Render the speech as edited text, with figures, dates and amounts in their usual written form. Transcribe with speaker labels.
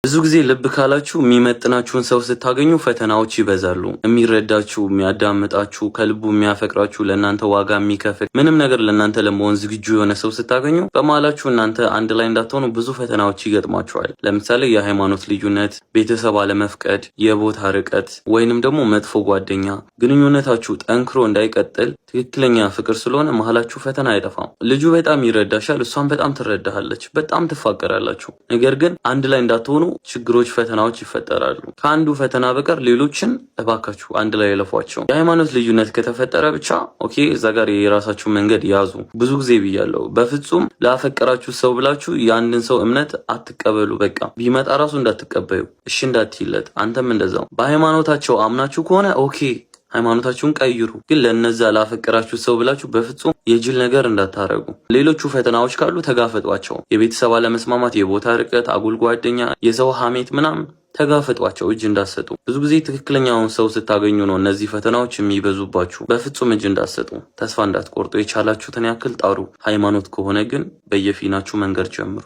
Speaker 1: ብዙ ጊዜ ልብ ካላችሁ የሚመጥናችሁን ሰው ስታገኙ ፈተናዎች ይበዛሉ። የሚረዳችሁ፣ የሚያዳምጣችሁ፣ ከልቡ የሚያፈቅራችሁ፣ ለእናንተ ዋጋ የሚከፍል ምንም ነገር ለእናንተ ለመሆን ዝግጁ የሆነ ሰው ስታገኙ በመሀላችሁ እናንተ አንድ ላይ እንዳትሆኑ ብዙ ፈተናዎች ይገጥሟችኋል። ለምሳሌ የሃይማኖት ልዩነት፣ ቤተሰብ አለመፍቀድ፣ የቦታ ርቀት ወይንም ደግሞ መጥፎ ጓደኛ። ግንኙነታችሁ ጠንክሮ እንዳይቀጥል ትክክለኛ ፍቅር ስለሆነ መሀላችሁ ፈተና አይጠፋም። ልጁ በጣም ይረዳሻል፣ እሷም በጣም ትረዳሃለች፣ በጣም ትፋቀራላችሁ። ነገር ግን አንድ ላይ እንዳትሆኑ ችግሮች፣ ፈተናዎች ይፈጠራሉ። ከአንዱ ፈተና በቀር ሌሎችን እባካችሁ አንድ ላይ ለፏቸው። የሃይማኖት ልዩነት ከተፈጠረ ብቻ ኦኬ፣ እዛ ጋር የራሳችሁ መንገድ ያዙ። ብዙ ጊዜ ብያለሁ፣ በፍጹም ላፈቀራችሁ ሰው ብላችሁ የአንድን ሰው እምነት አትቀበሉ። በቃ ቢመጣ ራሱ እንዳትቀበዩ፣ እሺ እንዳትይለት። አንተም እንደዛው። በሃይማኖታቸው አምናችሁ ከሆነ ኦኬ ሃይማኖታችሁን ቀይሩ። ግን ለነዛ ላፈቀራችሁ ሰው ብላችሁ በፍጹም የጅል ነገር እንዳታረጉ። ሌሎቹ ፈተናዎች ካሉ ተጋፈጧቸው። የቤተሰብ አለመስማማት፣ የቦታ ርቀት፣ አጉል ጓደኛ፣ የሰው ሐሜት ምናምን ተጋፈጧቸው። እጅ እንዳሰጡ። ብዙ ጊዜ ትክክለኛውን ሰው ስታገኙ ነው እነዚህ ፈተናዎች የሚበዙባችሁ። በፍጹም እጅ እንዳሰጡ፣ ተስፋ እንዳትቆርጡ። የቻላችሁትን ያክል ጣሩ። ሃይማኖት ከሆነ ግን በየፊናችሁ መንገድ ጀምሩ።